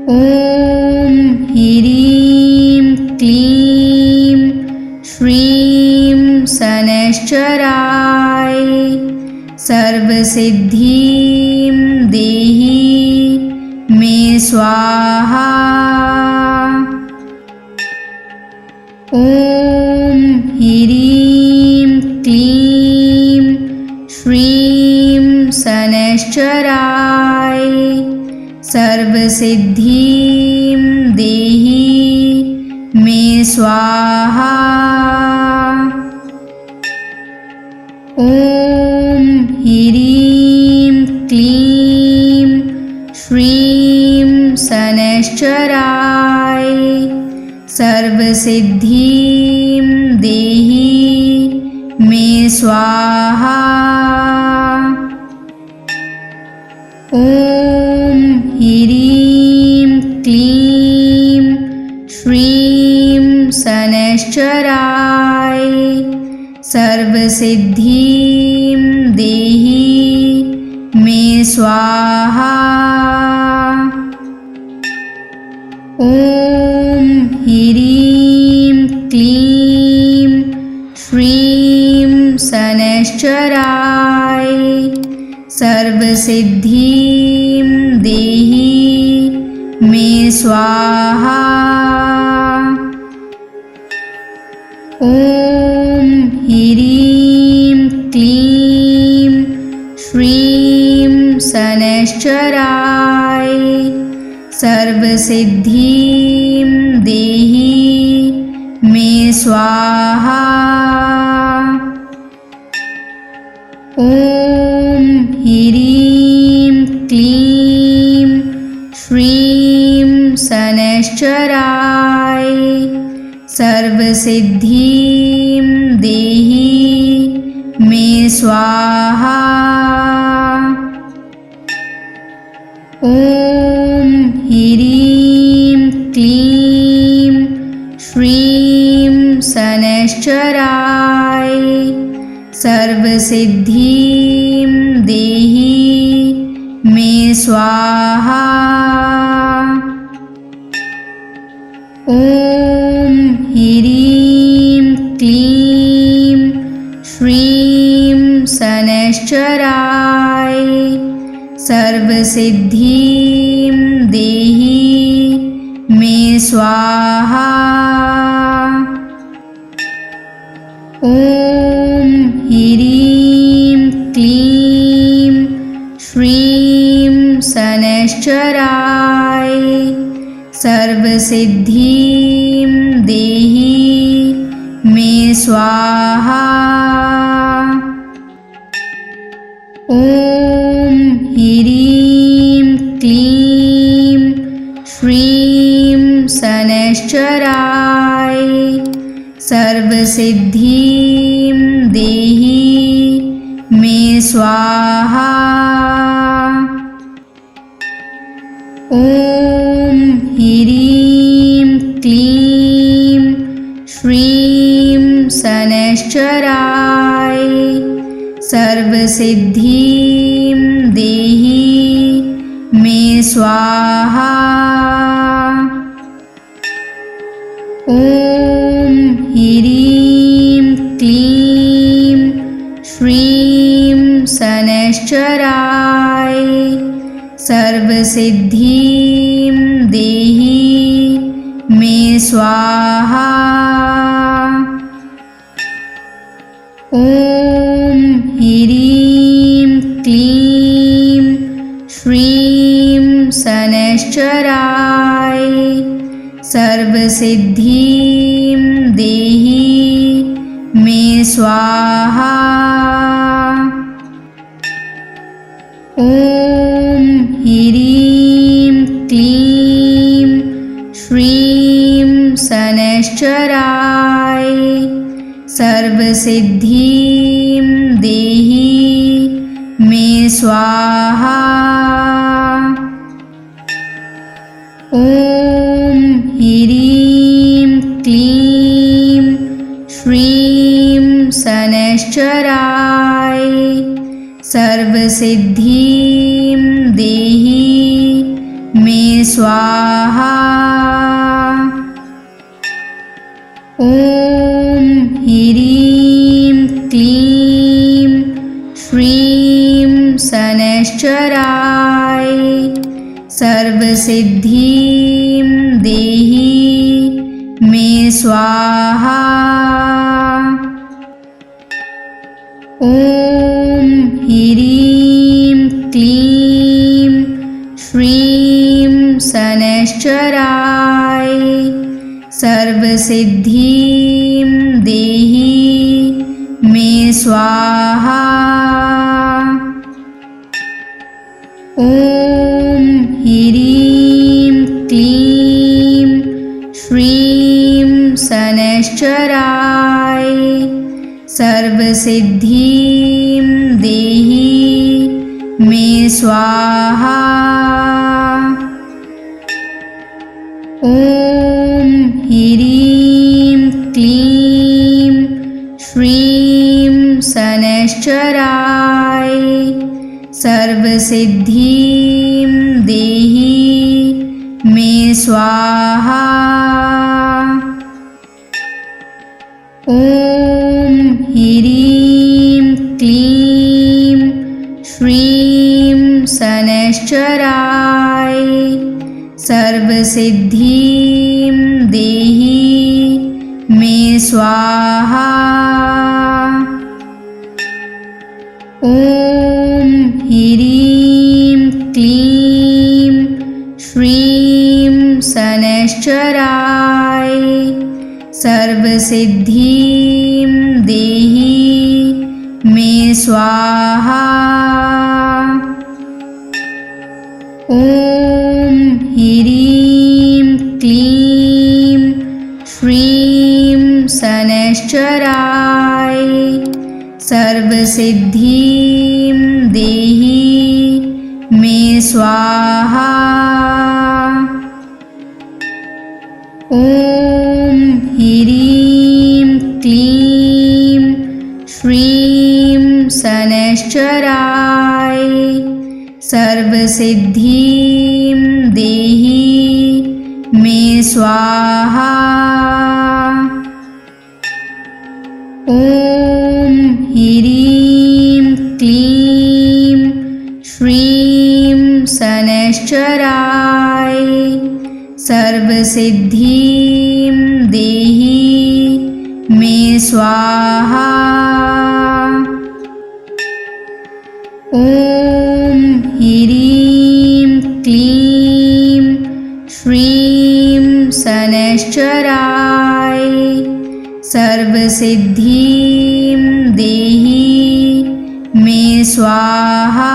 ॐ ह्रीं क्लीं श्रीं शनैश्चराय सर्वसिद्धिं देहि मे स्वाहा। ॐ ह्रीं क्लीं श्रीं शनैश्चराय सर्वसिद्धिं देहि मे स्वाहा। ॐ ह्रीं क्लीं श्रीं शनैश्चराय सर्वसिद्धिं देहि मे स्वाहा। ॐ ह्रीं क्लीं श्रीं शनैश्चराय सर्वसिद्धिं देहि मे स्वाहा। ॐ ह्रीं क्लीं श्रीं शनैश्चराय सर्वसिद्धिं देहि मे स्वाहा। ॐ ह्रीं क्लीं श्रीं शनैश्चराय सर्वसिद्धिं देहि मे स्वाहा। ॐ ह्रीं क्लीं श्रीं शनैश्चराय सर्वसिद्धिं देहि मे स्वाहा। ॐ ह्रीं क्लीं श्रीं शनैश्चराय सर्वसिद्धिं देहि मे स्वाहा। ॐ ह्रीं क्लीं श्रीं शनैश्चराय सर्वसिद्धिं देहि मे स्वाहा। ॐ ह्रीं क्लीं श्रीं शनैश्चराय सर्वसिद्धिं देहि मे स्वाहा। ॐ ह्रीं क्लीं श्रीं शनैश्चराय सर्वसिद्धिं देहि मे स्वाहा। ॐ ह्रीं क्लीं श्रीं शनैश्चराय सर्वसिद्धिं देहि मे स्वाहा। ॐ ह्रीं क्लीं श्रीं शनैश्चराय सर्वसिद्धिं देहि मे स्वाहा। ॐ ह्रीं क्लीं श्रीं शनैश्चराय सर्वसिद्धिं देहि मे स्वाहा। ॐ ह्रीं क्लीं श्रीं शनैश्चराय सर्वसिद्धिं देहि मे स्वाहा। ॐ ह्रीं क्लीं श्रीं शनैश्चराय सर्वसिद्धिं देहि मे स्वाहा। ॐ ह्रीं क्लीं श्रीं शनैश्चराय सर्वसिद्धिं देहि मे स्वाहा। ॐ ह्रीं क्लीं श्रीं शनैश्चराय सर्वसिद्धिं देहि मे स्वाहा। ॐ ह्रीं क्लीं श्रीं शनैश्चराय सर्वसिद्धिं देहि मे स्वाहा। ॐ ह्रीं क्लीं श्रीं शनैश्चराय सर्वसिद्धिं देहि मे स्वाहा। ॐ ह्रीं क्लीं श्रीं शनैश्चराय सर्वसिद्धिं देहि मे स्वाहा। ॐ ह्रीं क्लीं श्रीं शनैश्चराय सर्वसिद्धिं देहि मे स्वाहा। ॐ ह्रीं क्लीं श्रीं शनैश्चराय सर्वसिद्धिं देहि मे स्वाहा। ॐ ह्रीं क्लीं श्रीं शनैश्चराय सर्वसिद्धिं देहि मे स्वाहा। ॐ ह्रीं क्लीं श्रीं शनैश्चराय सर्वसिद्धिं देहि मे स्वाहा। ॐ ह्रीं क्लीं श्रीं शनैश्चराय सर्वसिद्धिं देहि मे स्वाहा।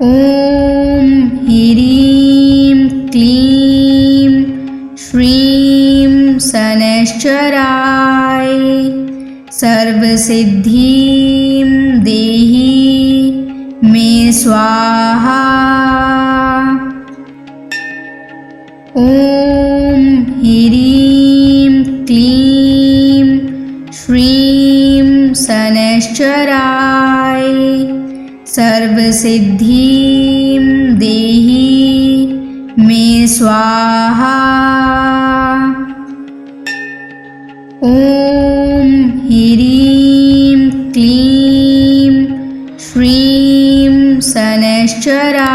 ॐ ह्रीं क्लीं श्रीं शनैश्चराय सर्वसिद्धिं देहि मे स्वाहा। ॐ ह्रीं क्लीं श्रीं शनैश्चराय सर्वसिद्धिं देहि मे स्वाहा। ॐ ह्रीं क्लीं श्रीं शनैश्चराय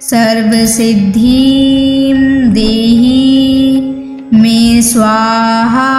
सर्वसिद्धिं देहि मे स्वाहा।